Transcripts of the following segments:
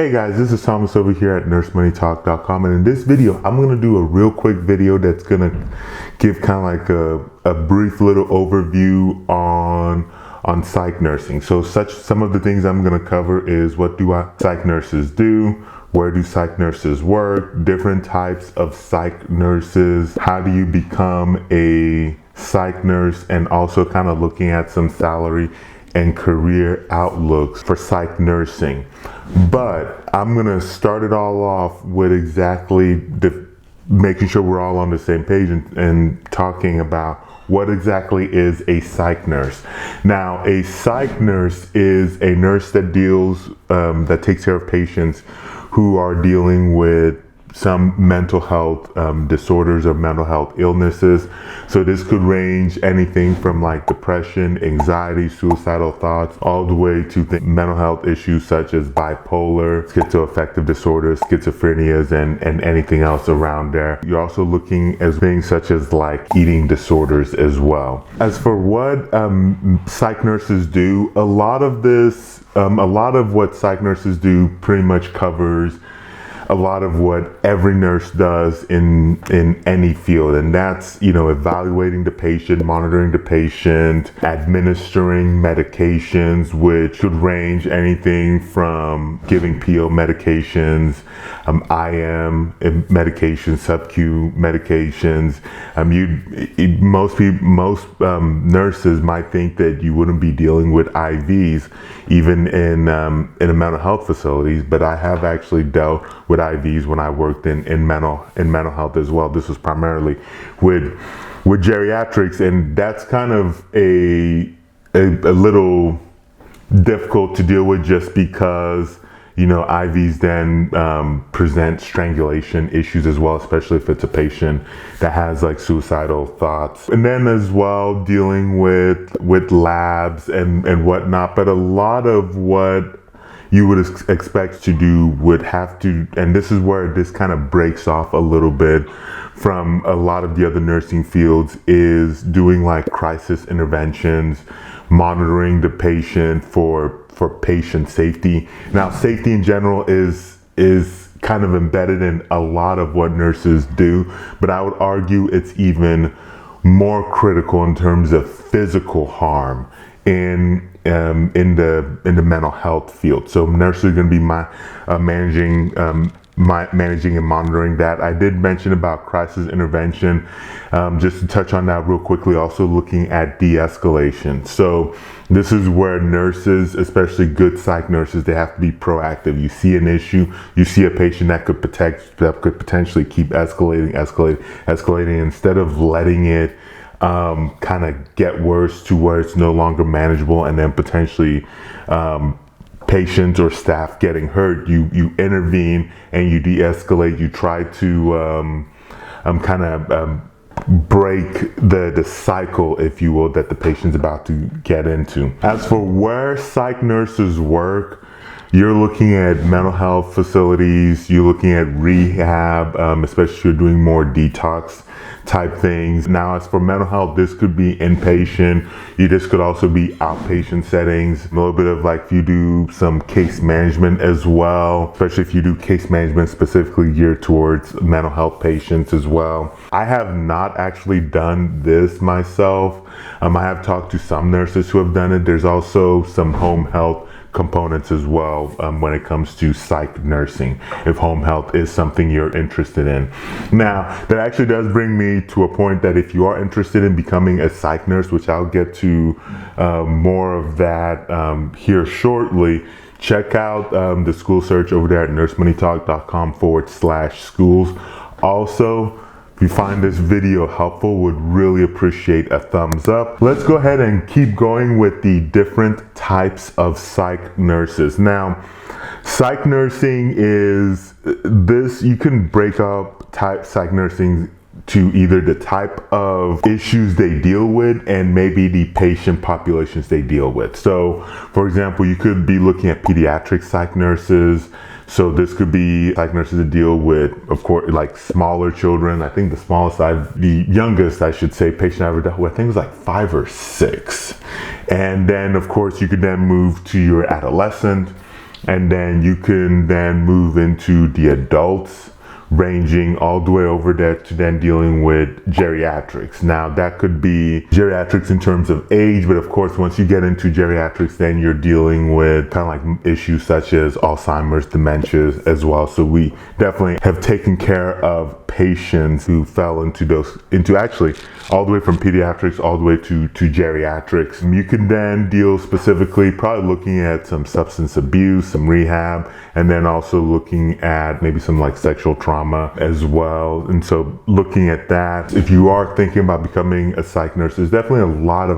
Hey guys, this is Thomas over here at NurseMoneyTalk.com, and in this video I'm going to do a real quick video that's going to give kind of like a brief little overview on psych nursing. So some of the things I'm going to cover is what do psych nurses do, where do psych nurses work, different types of psych nurses, how do you become a psych nurse, and also kind of looking at some salary and career outlooks for psych nursing. But I'm gonna start it all off with exactly making sure we're all on the same page and talking about what exactly is a psych nurse. Now, a psych nurse is a nurse that that takes care of patients who are dealing with some mental health disorders or mental health illnesses. So this could range anything from like depression, anxiety, suicidal thoughts, all the way to mental health issues such as bipolar, schizoaffective disorders, schizophrenias, and anything else around there. You're also looking at things such as like eating disorders as well. As for what psych nurses do, a lot of what psych nurses do pretty much covers a lot of what every nurse does in any field, and that's, you know, evaluating the patient, monitoring the patient, administering medications, which could range anything from giving PO medications, IM medications, sub-Q medications. Most nurses might think that you wouldn't be dealing with IVs even in a mental health facilities, but I have actually dealt with IVs when I worked in mental health as well. This was primarily with geriatrics, and that's kind of a little difficult to deal with just because, you know, IVs then present strangulation issues as well, especially if it's a patient that has like suicidal thoughts. And then as well dealing with labs and whatnot. But a lot of what you would expect to do would have to, and this is where this kind of breaks off a little bit from a lot of the other nursing fields, is doing like crisis interventions, monitoring the patient for patient safety. Now, safety in general is kind of embedded in a lot of what nurses do, but I would argue it's even more critical in terms of physical harm in the mental health field. So nurses are going to be managing and monitoring that. I did mention about crisis intervention. Just to touch on that real quickly, also looking at de-escalation. So this is where nurses, especially good psych nurses, they have to be proactive. You see an issue, you see a patient that could potentially keep escalating instead of letting it kind of get worse to where it's no longer manageable, and then potentially patients or staff getting hurt. You intervene and you de-escalate. You try to kind of break the cycle, if you will, that the patient's about to get into. As for where psych nurses work, you're looking at mental health facilities, you're looking at rehab, especially if you're doing more detox type things. Now, as for mental health, this could be inpatient. This could also be outpatient settings. A little bit of like, if you do some case management as well, especially if you do case management specifically geared towards mental health patients as well. I have not actually done this myself. I have talked to some nurses who have done it. There's also some home health components as well when it comes to psych nursing, if home health is something you're interested in. Now, that actually does bring me to a point that if you are interested in becoming a psych nurse, which I'll get to more of that here shortly, check out the school search over there at NurseMoneyTalk.com/schools. Also, if you find this video helpful, would really appreciate a thumbs up. Let's go ahead and keep going with the different types of psych nurses. Now, psych nursing is this, you can break up psych nursing to either the type of issues they deal with and maybe the patient populations they deal with. So, for example, you could be looking at pediatric psych nurses. So this could be psych nurses that deal with, of course, like smaller children. I think the youngest, I should say, patient I ever dealt with, I think it was like 5 or 6. And then, of course, you could then move to your adolescent And then you can then move into the adults, ranging all the way over there to then dealing with geriatrics. Now that could be geriatrics in terms of age, but of course once you get into geriatrics, then you're dealing with kind of like issues such as Alzheimer's, dementias as well. So we definitely have taken care of patients who fell into actually all the way from pediatrics all the way to geriatrics. You can then deal specifically, probably looking at some substance abuse, some rehab, and then also looking at maybe some like sexual trauma as well. And so looking at that, if you are thinking about becoming a psych nurse, there's definitely a lot of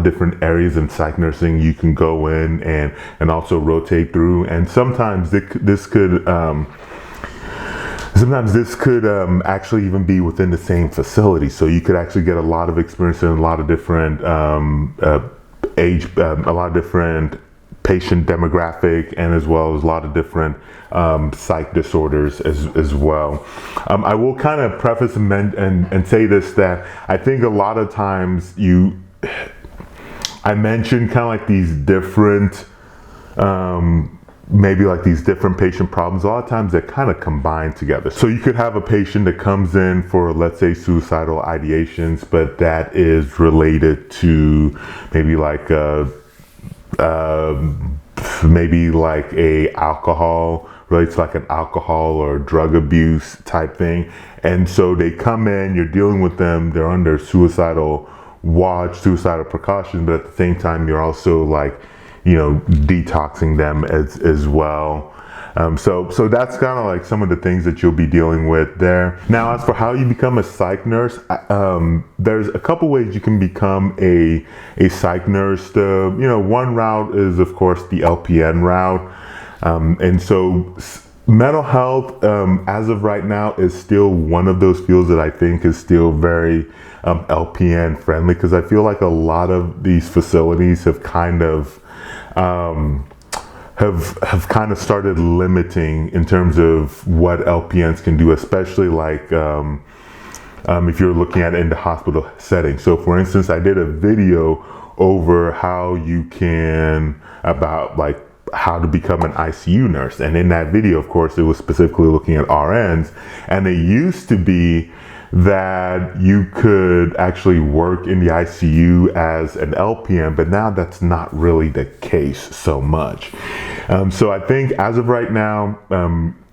different areas in psych nursing you can go in and also rotate through. And sometimes this could actually even be within the same facility. So you could actually get a lot of experience in a lot of different a lot of different patient demographic, and as well as a lot of different psych disorders as well. I will kind of preface and say this, that I think a lot of times I mentioned kind of like these different maybe like these different patient problems. A lot of times they're kind of combined together. So you could have a patient that comes in for, let's say, suicidal ideations, but that is related to maybe like related to like an alcohol or drug abuse type thing. And so they come in, you're dealing with them, they're under suicidal watch, suicidal precautions, but at the same time you're also like, detoxing them as well. So that's kind of like some of the things that you'll be dealing with there. Now, as for how you become a psych nurse, there's a couple ways you can become a psych nurse. One route is, of course, the LPN route. And so mental health, as of right now, is still one of those fields that I think is still very LPN friendly, because I feel like a lot of these facilities have kind of started limiting in terms of what LPNs can do, especially like if you're looking at it in the hospital setting. So for instance, I did a video over how to become an ICU nurse. And in that video, of course, it was specifically looking at RNs, and it used to be that you could actually work in the ICU as an LPN, but now that's not really the case so much. So I think as of right now,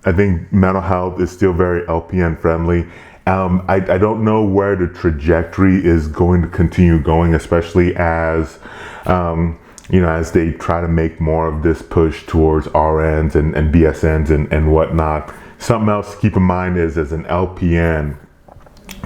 I think mental health is still very LPN friendly. I don't know where the trajectory is going to continue going, especially as as they try to make more of this push towards RNs and BSNs and whatnot. Something else to keep in mind is, as an LPN,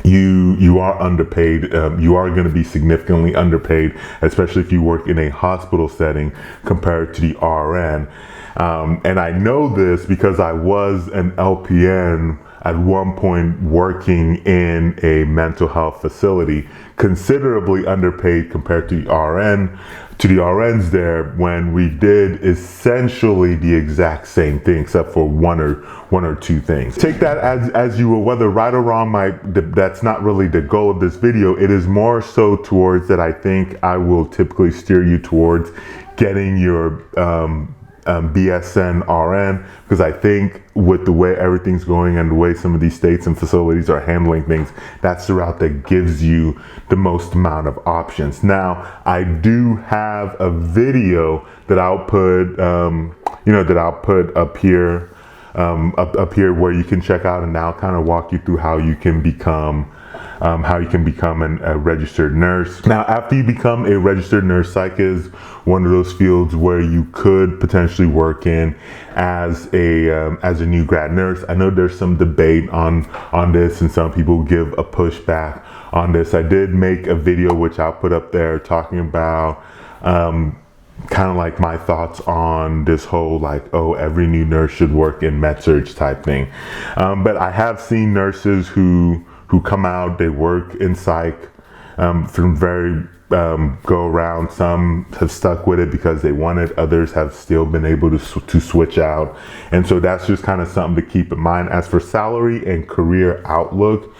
you are underpaid. You are going to be significantly underpaid, especially if you work in a hospital setting compared to the RN. And I know this because I was an LPN at one point working in a mental health facility, considerably underpaid compared to the RNs there, when we did essentially the exact same thing except for one or two things. Take that as you will, whether right or wrong. That's not really the goal of this video. It is more so towards that I think I will typically steer you towards getting your BSN RN, because I think with the way everything's going and the way some of these states and facilities are handling things, that's the route that gives you the most amount of options. Now, I do have a video that I'll put, up here, where you can check out, and I'll kind of walk you through how you can become a registered nurse. Now, after you become a registered nurse, psych is one of those fields where you could potentially work in as a new grad nurse. I know there's some debate on this, and some people give a pushback on this. I did make a video which I'll put up there talking about kind of like my thoughts on this whole every new nurse should work in med-surg type thing. But I have seen nurses who come out, they work in psych from very go around. Some have stuck with it because they want it. Others have still been able to switch out. And so that's just kind of something to keep in mind. As for salary and career outlook,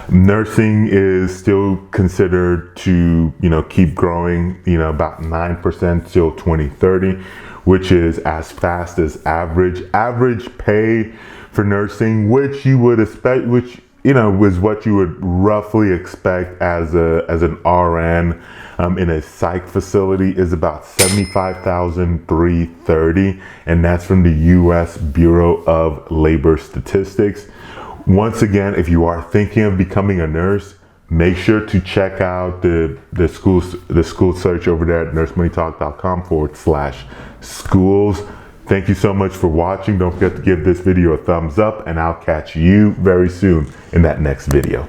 Nursing is still considered to, keep growing, about 9% till 2030, which is as fast as average pay for nursing, which you would expect, which, was what you would roughly expect as an RN in a psych facility, is about $75,330, and that's from the U.S. Bureau of Labor Statistics. Once again, if you are thinking of becoming a nurse, make sure to check out the school search over there at nursemoneytalk.com/schools. Thank you so much for watching. Don't forget to give this video a thumbs up, and I'll catch you very soon in that next video.